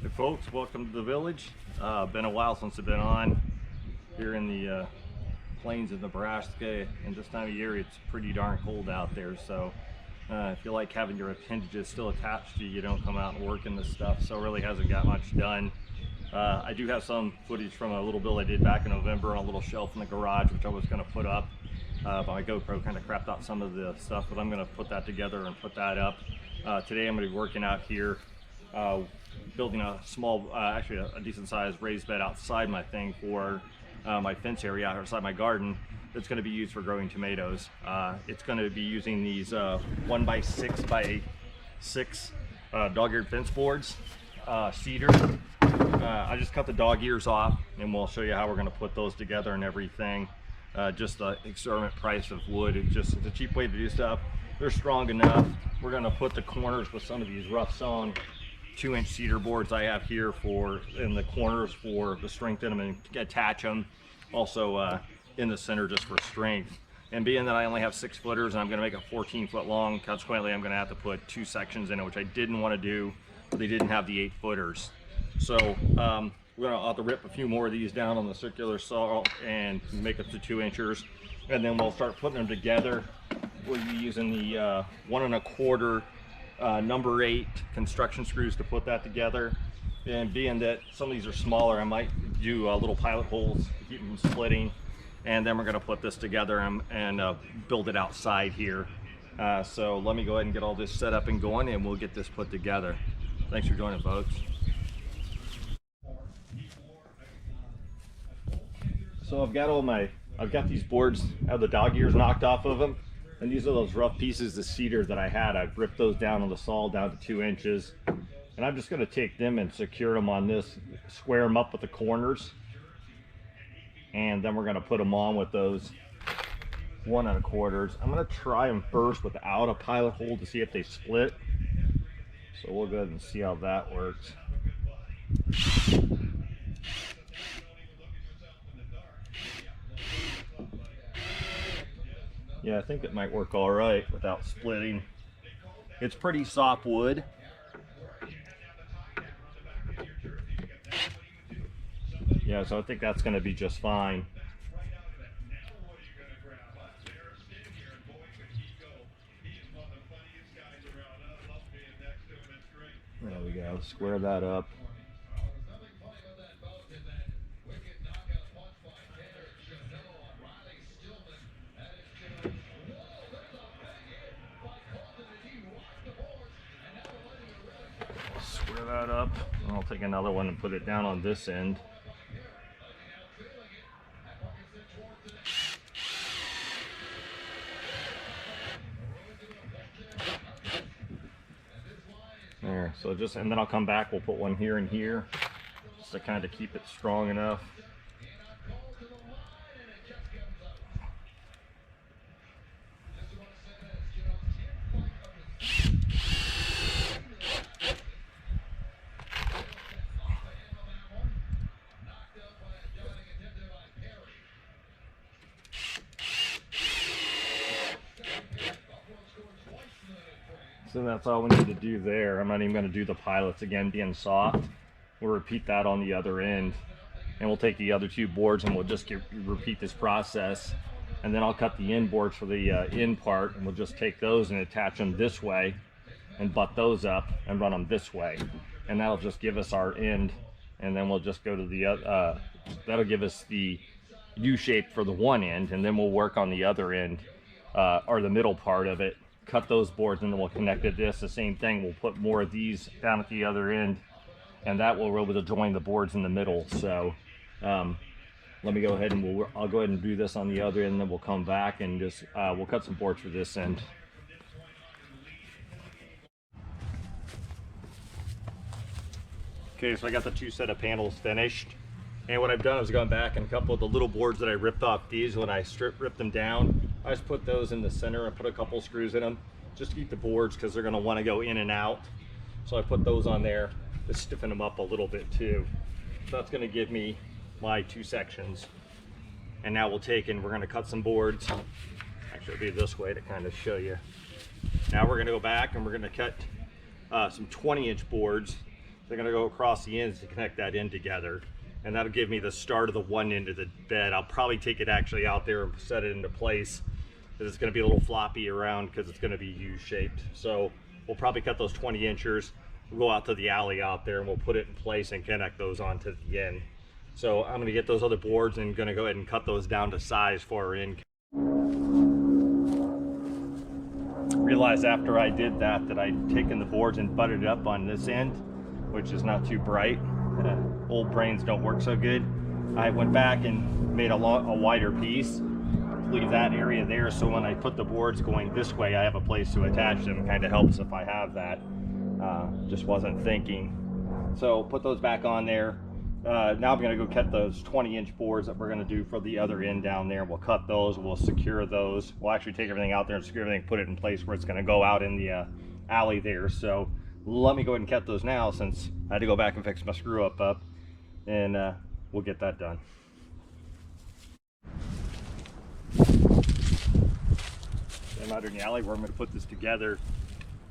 Hey folks, welcome to the village. Been a while since I've been on here in the plains of Nebraska, and this time of year it's pretty darn cold out there, so if you like having your appendages still attached to you, you don't come out and work in this stuff, so it really hasn't got much done. I do have some footage from a little build I did back in November on a little shelf in the garage, which I was going to put up, but my GoPro kind of crapped out some of the stuff, but I'm going to put that together and put that up. Today I'm going to be working out here, building a small, actually a decent sized raised bed outside my thing for my fence area outside my garden that's going to be used for growing tomatoes. It's going to be using these 1x6x6 dog-eared fence boards, Cedar. I just cut the dog ears off, and we'll show you how we're going to put those together and everything. Just the exorbitant price of wood. It's a cheap way to do stuff. They're strong enough. We're going to put the corners with some of these rough sawn 2-inch cedar boards I have here in the corners to strengthen them and attach them. Also in the center just for strength. And being that I only have 6 footers and I'm going to make it 14 foot long, consequently I'm going to have to put 2 sections in it, which I didn't want to do, but they didn't have the 8 footers. So we're going to have to rip a few more of these down on the circular saw and make it to 2 inches, and then we'll start putting them together. We'll be using the 1 1/4 number 8 construction screws to put that together. And being that some of these are smaller, I might do little pilot holes to keep them splitting, and then we're going to put this together and build it outside here. So let me go ahead and get all this set up and going, and we'll get this put together. Thanks for joining, folks. So I've got these boards, I have the dog ears knocked off of them, and these are those rough pieces of cedar that I had. I've ripped those down on the saw down to 2 inches, and I'm just going to take them and secure them on this, square them up with the corners, and then we're going to put them on with those 1 1/4. I'm going to try them first without a pilot hole to see if they split, so we'll go ahead and see how that works. Yeah, I think it might work all right without splitting. It's pretty soft wood. Yeah, so I think that's going to be just fine. There we go, square that up. Square that up, and I'll take another one and put it down on this end. There, so and then I'll come back, we'll put one here and here, just to kind of keep it strong enough. So that's all we need to do there. I'm not even going to do the pilots again, being soft. We'll repeat that on the other end, and we'll take the other 2 boards and we'll just repeat this process. And then I'll cut the end boards for the end part, and we'll just take those and attach them this way and butt those up and run them this way, and that'll just give us our end. And then we'll just go to the other, that'll give us the U shape for the one end, and then we'll work on the other end, or the middle part of it. Cut those boards, and then we'll connect to this. The same thing, we'll put more of these down at the other end, and that will be able to join the boards in the middle. So let me go ahead and I'll go ahead and do this on the other end, and then we'll come back and just we'll cut some boards for this end. Okay, so I got the 2 set of panels finished, and what I've done is gone back and a couple of the little boards that I ripped off these when I ripped them down, I just put those in the center and put a couple screws in them just to keep the boards, because they're going to want to go in and out. So I put those on there to stiffen them up a little bit too. So that's going to give me my 2 sections. And now we'll take and we're going to cut some boards. Actually, it'll be this way to kind of show you. Now we're going to go back and we're going to cut some 20-inch boards They're gonna go across the ends to connect that end together. And that'll give me the start of the one end of the bed. I'll probably take it actually out there and set it into place, because it's gonna be a little floppy around because it's gonna be U-shaped. So we'll probably cut those 20 inchers. We'll go out to the alley out there and we'll put it in place and connect those onto the end. So I'm gonna get those other boards and gonna go ahead and cut those down to size for our end. Realized after I did that I'd taken the boards and butted it up on this end, which is not too bright. Old brains don't work so good. I went back and made a wider piece, leave that area there, so when I put the boards going this way, I have a place to attach them. Kind of helps if I have that. Just wasn't thinking. So put those back on there. Now I'm gonna go cut those 20-inch boards that we're gonna do for the other end down there. We'll cut those, we'll secure those. We'll actually take everything out there and secure everything, put it in place where it's gonna go out in the alley there. So let me go ahead and cut those now, since I had to go back and fix my screw up, and we'll get that done. I'm out in the alley where I'm gonna put this together.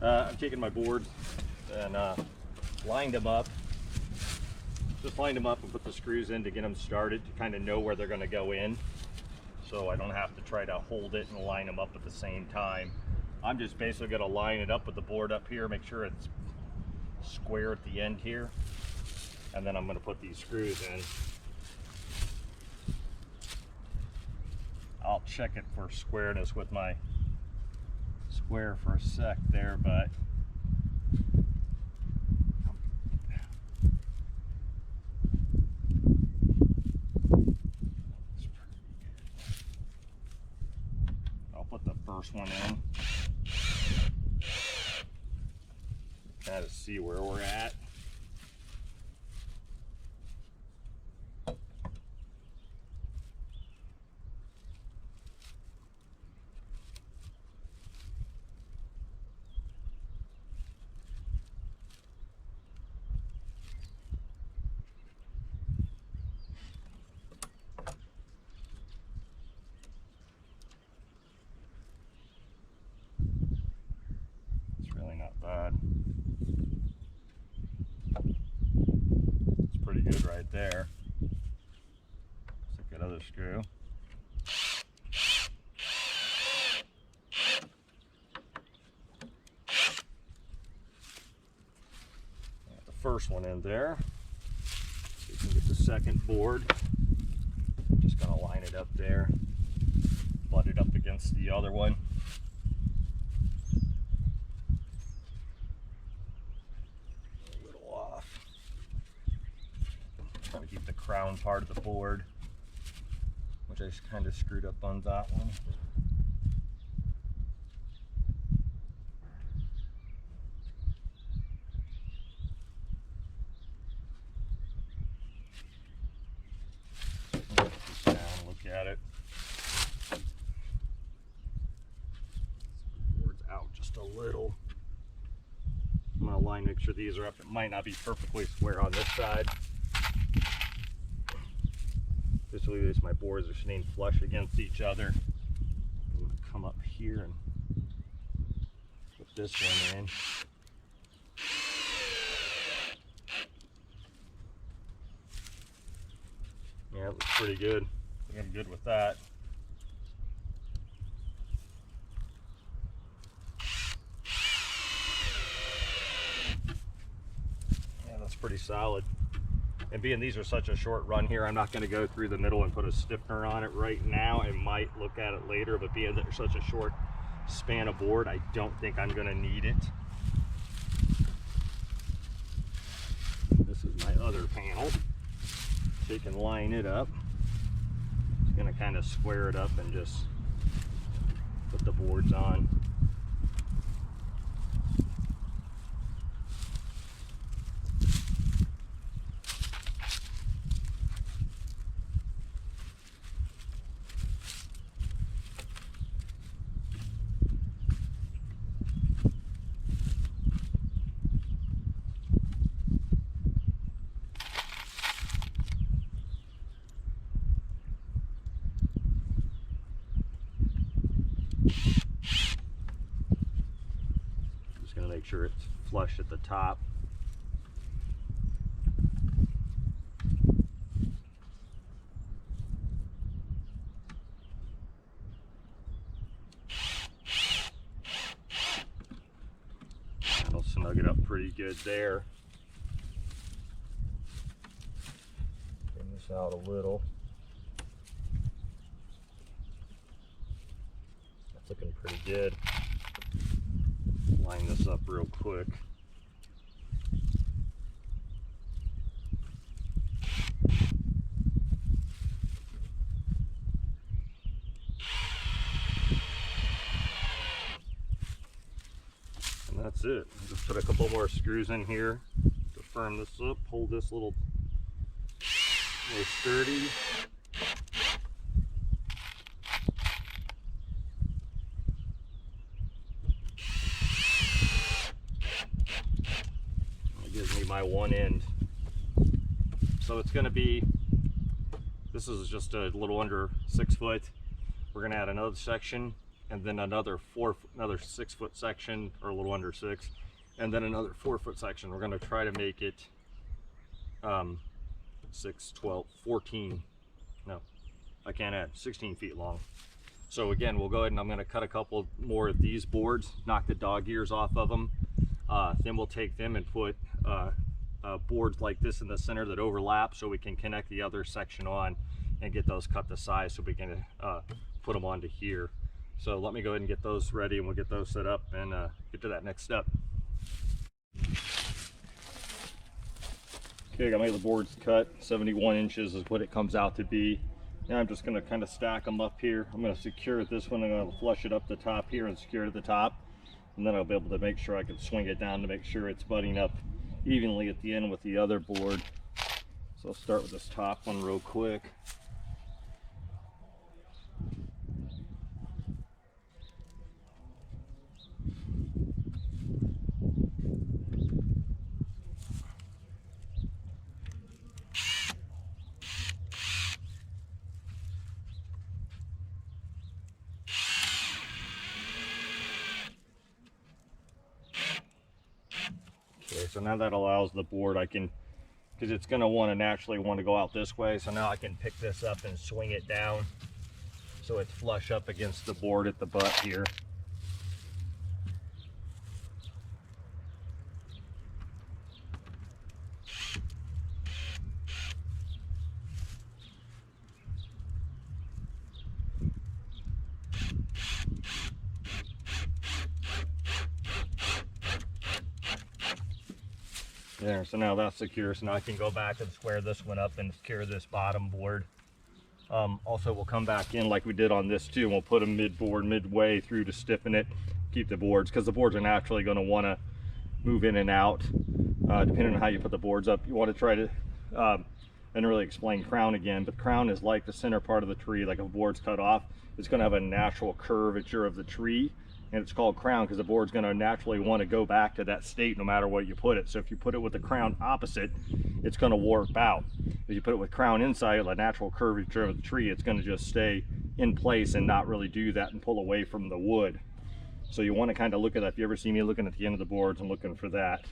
I'm taking my boards and lined them up. Just lined them up and put the screws in to get them started, to kind of know where they're going to go in, so I don't have to try to hold it and line them up at the same time. I'm just basically going to line it up with the board up here, make sure it's square at the end here, and then I'm going to put these screws in. I'll check it for squareness with my square for a sec there, but first one in. Kind of see where we're at. Bad. It's pretty good right there. Let's take another screw. Got the first one in there. So you can get the second board. Just gonna line it up there, butt it up against the other one. Trying to keep the crown part of the board, which I just kind of screwed up on that one. Put this down, look at it. Board's out just a little. I'm gonna line, make sure these are up. It might not be perfectly square on this side. Just so my boards are staying flush against each other. I'm going to come up here and put this one in. Yeah, it looks pretty good. I think I'm good with that. Yeah, that's pretty solid. And being these are such a short run here, I'm not going to go through the middle and put a stiffener on it right now. I might look at it later, but being that there's such a short span of board, I don't think I'm going to need it. This is my other panel. So you can line it up. Just going to kind of square it up and just put the boards on. Just going to make sure it's flush at the top. snug it up pretty good there. Bring this out a little. That's looking pretty good. Line this up real quick. And that's it. Just put a couple more screws in here to firm this up, hold this little more sturdy. That gives me my one end. So it's going to be, this is just a little under 6 foot. We're going to add another section, and then another 6 foot section, or a little under 6, and then another 4 foot section. We're going to try to make it 6, 12, 14, no, I can't add, 16 feet long. So again, we'll go ahead and I'm going to cut a couple more of these boards, knock the dog ears off of them. Then we'll take them and put boards like this in the center that overlap, so we can connect the other section on and get those cut to size so we can put them onto here. So let me go ahead and get those ready, and we'll get those set up and get to that next step. Okay, I got my boards cut. 71 inches is what it comes out to be. Now I'm just going to kind of stack them up here. I'm going to secure this one. I'm going to flush it up the top here and secure it at the top, and then I'll be able to make sure I can swing it down to make sure it's butting up evenly at the end with the other board. So I'll start with this top one real quick. Okay, so now that allows the board, I can, because it's going to naturally want to go out this way, so now I can pick this up and swing it down so it's flush up against the board at the butt here. There, so now that's secure, so now I can go back and square this one up and secure this bottom board. Also, we'll come back in like we did on this too, and we'll put them midway through to stiffen it, keep the boards, because the boards are naturally going to want to move in and out, depending on how you put the boards up. You want to try to, and really explain crown again, but crown is like the center part of the tree. Like if a board's cut off, it's going to have a natural curvature of the tree, and it's called crown because the board's going to naturally want to go back to that state no matter what you put it. So if you put it with the crown opposite, it's going to warp out. If you put it with crown inside, the natural curvature of the tree, it's going to just stay in place and not really do that and pull away from the wood. So you want to kind of look at that. If you ever see me looking at the end of the boards and looking for that.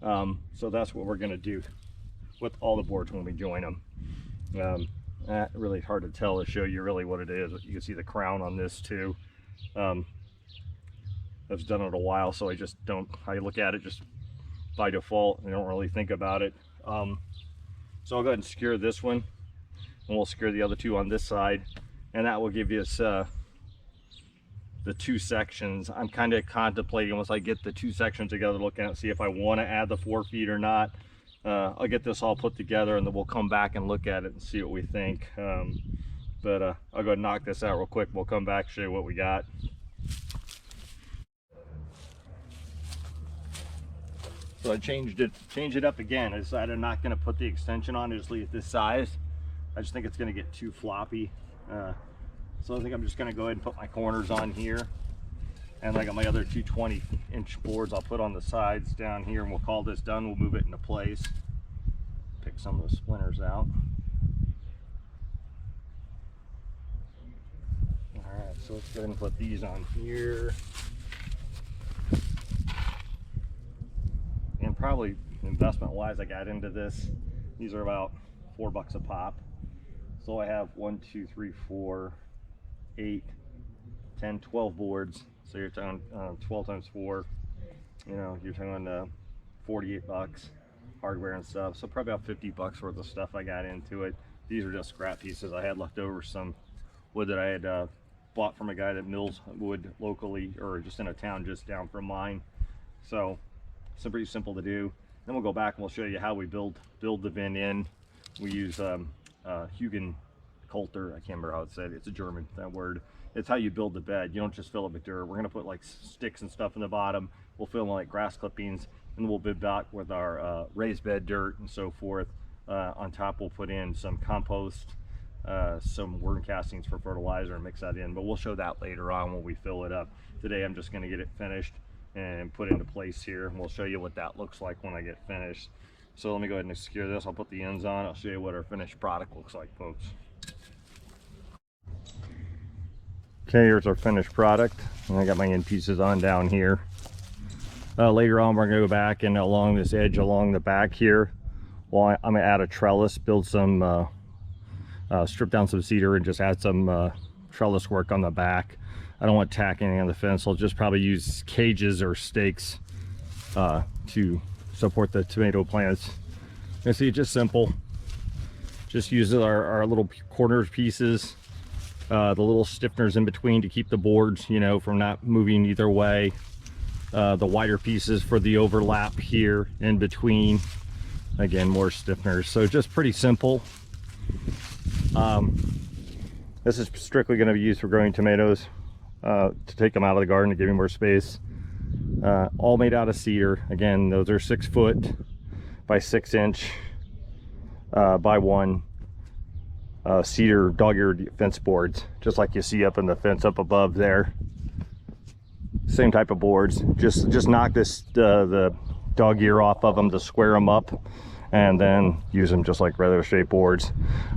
So that's what we're going to do with all the boards when we join them. Really hard to tell to show you really what it is. You can see the crown on this too. I've done it a while, so I look at it just by default and don't really think about it. So I'll go ahead and secure this one, and we'll secure the other two on this side, and that will give us the two sections. I'm kind of contemplating, once I get the two sections together, looking at see if I want to add the 4 feet or not. I'll get this all put together, and then we'll come back and look at it and see what we think. But I'll go ahead and knock this out real quick. We'll come back, show you what we got. So I changed it up again. I decided I'm not going to put the extension on, just leave it this size. I just think it's going to get too floppy. So I think I'm just going to go ahead and put my corners on here. And I got my other two 20-inch boards I'll put on the sides down here, and we'll call this done. We'll move it into place. Pick some of the splinters out. All right, so let's go ahead and put these on here. And probably investment-wise, I got into this. These are about $4 a pop. So I have 1, 2, 3, 4, 8, 10, 12 boards. So you're talking 12 times 4, You know, you're talking 48 bucks, hardware and stuff. So probably about 50 bucks worth of stuff I got into it. These are just scrap pieces. I had left over some wood that I had bought from a guy that mills wood locally, or just in a town just down from mine. So it's pretty simple to do. Then we'll go back and we'll show you how we build the vent in. We use Hugen Coulter. I can't remember how it's said. It's a German, that word. It's how you build the bed. You don't just fill it with dirt. We're gonna put like sticks and stuff in the bottom. We'll fill them like grass clippings, and we'll bed back with our raised bed dirt and so forth. On top, we'll put in some compost, some worm castings for fertilizer, and mix that in. But we'll show that later on when we fill it up. Today, I'm just gonna get it finished and put into place here, and we'll show you what that looks like when I get finished. So let me go ahead and secure this. I'll put the ends on. I'll show you what our finished product looks like, folks. Okay, here's our finished product. And I got my end pieces on down here. Later on, we're gonna go back and along this edge along the back here, well, I'm gonna add a trellis, build some, strip down some cedar and just add some trellis work on the back. I don't want to tack anything on the fence. I'll just probably use cages or stakes to support the tomato plants. You see, just simple. Just use our little corner pieces, the little stiffeners in between to keep the boards, you know, from not moving either way. The wider pieces for the overlap here in between. Again, more stiffeners. So just pretty simple. This is strictly going to be used for growing tomatoes, to take them out of the garden to give you more space. All made out of cedar. Again, those are 6 foot by 6 inch by 1 cedar dog-eared fence boards, just like you see up in the fence up above there. Same type of boards. Just knock the dog ear off of them to square them up, and then use them just like regular shape boards.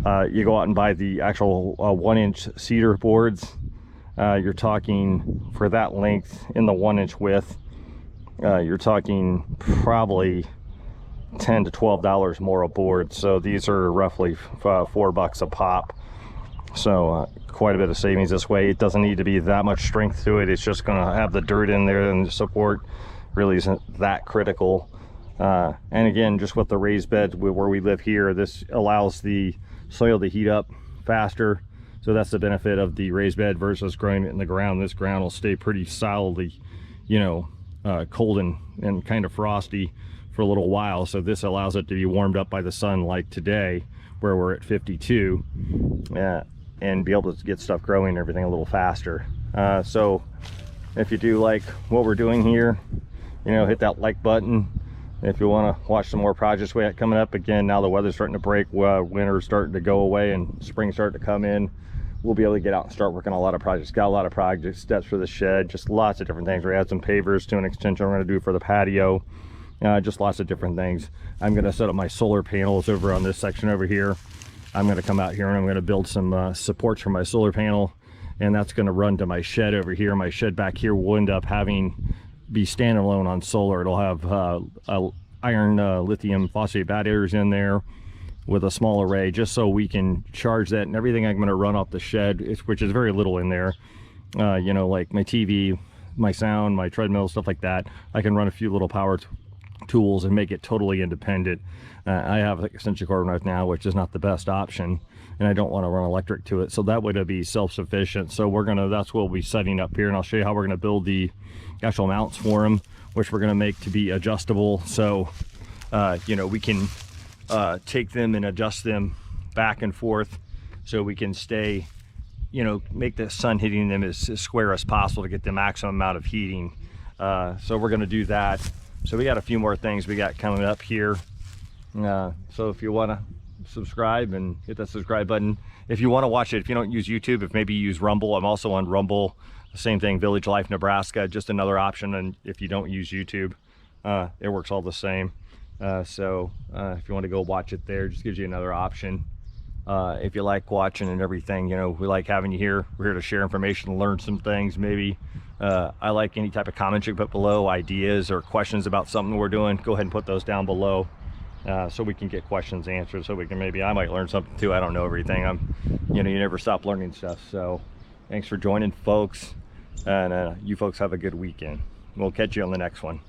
You go out and buy the actual 1 inch cedar boards. You're talking, for that length in the 1 inch width, you're talking probably $10 to $12 more a board. So these are roughly $4 a pop. So quite a bit of savings this way. It doesn't need to be that much strength to it. It's just going to have the dirt in there, and the support really isn't that critical. And again, just with the raised beds where we live here, this allows the soil to heat up faster. So that's the benefit of the raised bed versus growing it in the ground. This ground will stay pretty solidly, you know, cold and kind of frosty for a little while. So this allows it to be warmed up by the sun, like today where we're at 52, and be able to get stuff growing and everything a little faster. So if you do like what we're doing here, you know, hit that like button. If you want to watch some more projects we have coming up, again, now the weather's starting to break, winter's starting to go away and spring starting to come in, we'll be able to get out and start working on a lot of projects. Got a lot of projects, steps for the shed, just lots of different things. We had some pavers to an extension we're going to do for the patio, just lots of different things. I'm going to set up my solar panels over on this section over here. I'm going to come out here and I'm going to build some supports for my solar panel, and that's going to run to my shed over here. My shed back here will end up be standalone on solar. It'll have iron lithium phosphate batteries in there with a small array, just so we can charge that, and everything I'm going to run off the shed, which is very little in there, you know, like my TV, my sound, my treadmill, stuff like that. I can run a few little power tools and make it totally independent. I have an extension cord right now, which is not the best option, and I don't want to run electric to it, so that would be self-sufficient. So that's what we'll be setting up here, and I'll show you how we're going to build the actual mounts for them, which we're going to make to be adjustable. So you know, we can take them and adjust them back and forth, so we can stay, you know, make the sun hitting them as square as possible to get the maximum amount of heating. So we're going to do that. So we got a few more things we got coming up here. So if you want to subscribe and hit that subscribe button. If you want to watch it, if you don't use YouTube, if maybe you use Rumble, I'm also on Rumble. Same thing, Village Life Nebraska, just another option. And if you don't use YouTube, it works all the same. So if you want to go watch it there, just gives you another option. If you like watching and everything, you know, we like having you here. We're here to share information, learn some things. Maybe I like any type of comments you put below, ideas or questions about something we're doing. Go ahead and put those down below, so we can get questions answered. So we can, maybe I might learn something too. I don't know everything. You know, you never stop learning stuff. So thanks for joining, folks, and you folks have a good weekend. We'll catch you on the next one.